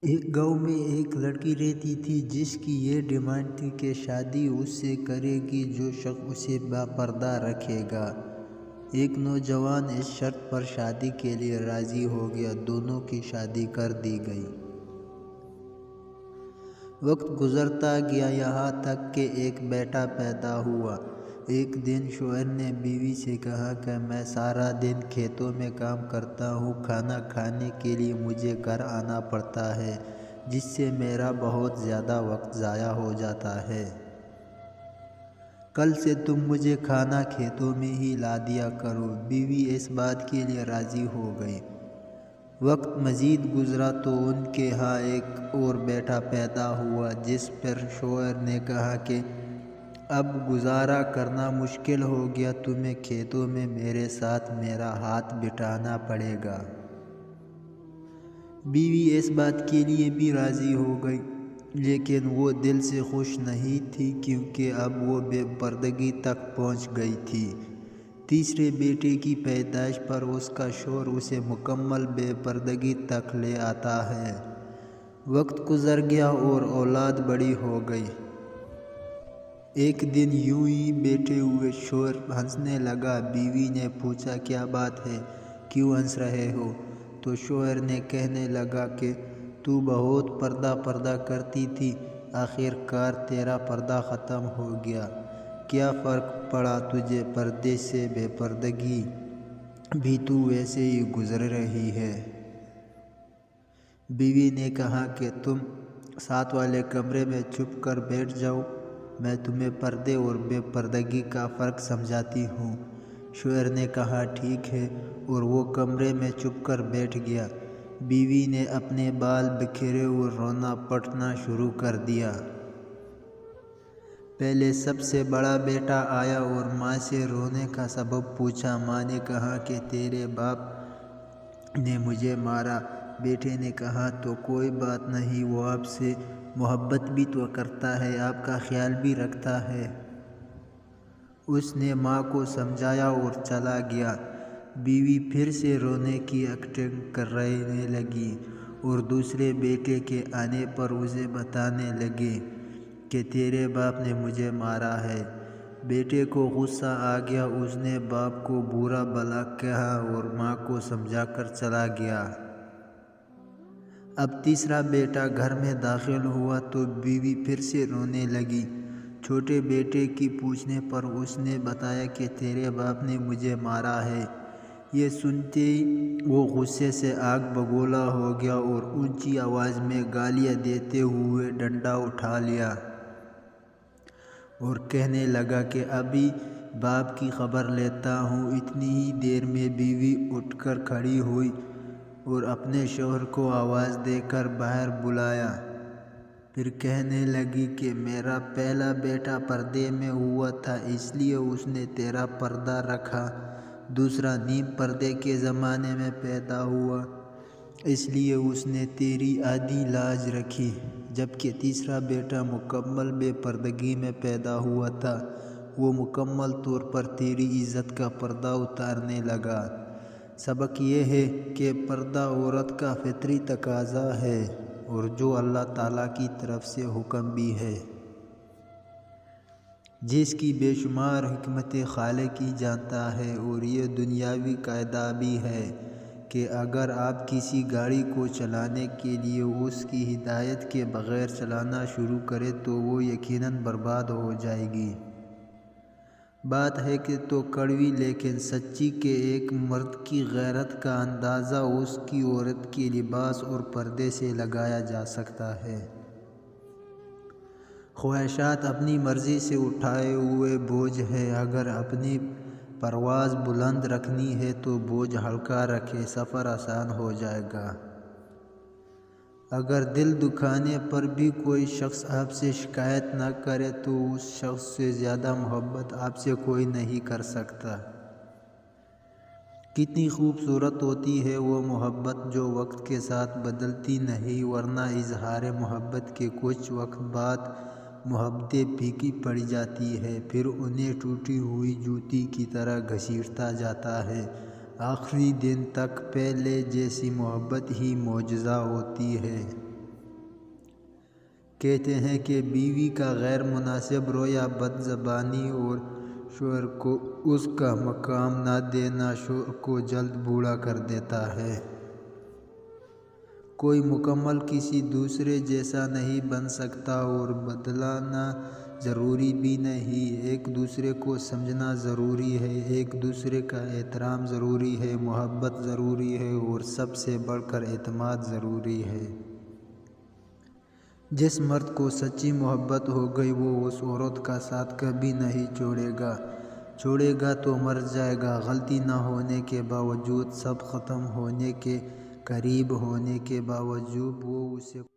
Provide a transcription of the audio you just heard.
ایک گاؤں میں ایک لڑکی رہتی تھی جس کی یہ ڈیمانڈ تھی کہ شادی اس سے کرے گی جو شخص اسے باپردہ رکھے گا۔ ایک نوجوان اس شرط پر شادی کے لیے راضی ہو گیا۔ دونوں کی شادی کر دی گئی۔ وقت گزرتا گیا یہاں تک کہ ایک بیٹا پیدا ہوا۔ ایک دن شوہر نے بیوی سے کہا کہ میں سارا دن کھیتوں میں کام کرتا ہوں، کھانا کھانے کے لیے مجھے گھر آنا پڑتا ہے، جس سے میرا بہت زیادہ وقت ضائع ہو جاتا ہے۔ کل سے تم مجھے کھانا کھیتوں میں ہی لا دیا کرو۔ بیوی اس بات کے لیے راضی ہو گئی۔ وقت مزید گزرا تو ان کے ہاں ایک اور بیٹا پیدا ہوا، جس پر شوہر نے کہا کہ اب گزارا کرنا مشکل ہو گیا، تمہیں کھیتوں میں میرے ساتھ میرا ہاتھ بٹانا پڑے گا۔ بیوی اس بات کے لیے بھی راضی ہو گئی، لیکن وہ دل سے خوش نہیں تھی کیونکہ اب وہ بے پردگی تک پہنچ گئی تھی۔ تیسرے بیٹے کی پیدائش پر اس کا شوہر اسے مکمل بے پردگی تک لے آتا ہے۔ وقت گزر گیا اور اولاد بڑی ہو گئی۔ ایک دن یوں ہی بیٹھے ہوئے شوہر ہنسنے لگا۔ بیوی نے پوچھا کیا بات ہے، کیوں ہنس رہے ہو؟ تو شوہر نے کہنے لگا کہ تو بہت پردہ کرتی تھی، آخر کار تیرا پردہ ختم ہو گیا۔ کیا فرق پڑا تجھے پردے سے، بے پردگی بھی تو ویسے ہی گزر رہی ہے۔ بیوی نے کہا کہ تم ساتھ والے کمرے میں چھپ کر بیٹھ جاؤ، میں تمہیں پردے اور بے پردگی کا فرق سمجھاتی ہوں۔ شوہر نے کہا ٹھیک ہے، اور وہ کمرے میں چھپ کر بیٹھ گیا۔ بیوی نے اپنے بال بکھیرے اور رونا پٹنا شروع کر دیا۔ پہلے سب سے بڑا بیٹا آیا اور ماں سے رونے کا سبب پوچھا۔ ماں نے کہا کہ تیرے باپ نے مجھے مارا۔ بیٹے نے کہا تو کوئی بات نہیں، وہ آپ سے محبت بھی تو کرتا ہے، آپ کا خیال بھی رکھتا ہے۔ اس نے ماں کو سمجھایا اور چلا گیا۔ بیوی پھر سے رونے کی ایکٹنگ کرنے لگی اور دوسرے بیٹے کے آنے پر اسے بتانے لگی کہ تیرے باپ نے مجھے مارا ہے۔ بیٹے کو غصہ آ گیا، اس نے باپ کو برا بھلا کہا اور ماں کو سمجھا کر چلا گیا۔ اب تیسرا بیٹا گھر میں داخل ہوا تو بیوی پھر سے رونے لگی۔ چھوٹے بیٹے کی پوچھنے پر اس نے بتایا کہ تیرے باپ نے مجھے مارا ہے۔ یہ سنتے ہی وہ غصے سے آگ بگولا ہو گیا اور اونچی آواز میں گالیاں دیتے ہوئے ڈنڈا اٹھا لیا اور کہنے لگا کہ ابھی باپ کی خبر لیتا ہوں۔ اتنی ہی دیر میں بیوی اٹھ کر کھڑی ہوئی اور اپنے شوہر کو آواز دے کر باہر بلایا۔ پھر کہنے لگی کہ میرا پہلا بیٹا پردے میں ہوا تھا، اس لیے اس نے تیرا پردہ رکھا۔ دوسرا نیم پردے کے زمانے میں پیدا ہوا، اس لیے اس نے تیری آدھی لاج رکھی، جبکہ تیسرا بیٹا مکمل بے پردگی میں پیدا ہوا تھا، وہ مکمل طور پر تیری عزت کا پردہ اتارنے لگا۔ سبق یہ ہے کہ پردہ عورت کا فطری تقاضا ہے اور جو اللہ تعالیٰ کی طرف سے حکم بھی ہے، جس کی بے شمار حکمت خالقی جانتا ہے۔ اور یہ دنیاوی قاعدہ بھی ہے کہ اگر آپ کسی گاڑی کو چلانے کے لیے اس کی ہدایت کے بغیر چلانا شروع کریں تو وہ یقیناً برباد ہو جائے گی۔ بات ہے کہ تو کڑوی لیکن سچی کہ ایک مرد کی غیرت کا اندازہ اس کی عورت کے لباس اور پردے سے لگایا جا سکتا ہے۔ خواہشات اپنی مرضی سے اٹھائے ہوئے بوجھ ہے، اگر اپنی پرواز بلند رکھنی ہے تو بوجھ ہلکا رکھیں، سفر آسان ہو جائے گا۔ اگر دل دکھانے پر بھی کوئی شخص آپ سے شکایت نہ کرے تو اس شخص سے زیادہ محبت آپ سے کوئی نہیں کر سکتا۔ کتنی خوبصورت ہوتی ہے وہ محبت جو وقت کے ساتھ بدلتی نہیں، ورنہ اظہار محبت کے کچھ وقت بعد محبتیں پھیکی پڑ جاتی ہیں، پھر انہیں ٹوٹی ہوئی جوتی کی طرح گھسیٹتا جاتا ہے۔ آخری دن تک پہلے جیسی محبت ہی معجزہ ہوتی ہے۔ کہتے ہیں کہ بیوی کا غیر مناسب رویہ بد زبانی اور شوہر کو اس کا مقام نہ دینا شوہر کو جلد بوڑھا کر دیتا ہے۔ کوئی مکمل کسی دوسرے جیسا نہیں بن سکتا اور بدلنا ضروری بھی نہیں۔ ایک دوسرے کو سمجھنا ضروری ہے، ایک دوسرے کا احترام ضروری ہے، محبت ضروری ہے اور سب سے بڑھ کر اعتماد ضروری ہے۔ جس مرد کو سچی محبت ہو گئی وہ اس عورت کا ساتھ کبھی نہیں چھوڑے گا تو مر جائے گا۔ غلطی نہ ہونے کے باوجود، سب ختم ہونے کے قریب ہونے کے باوجود وہ اسے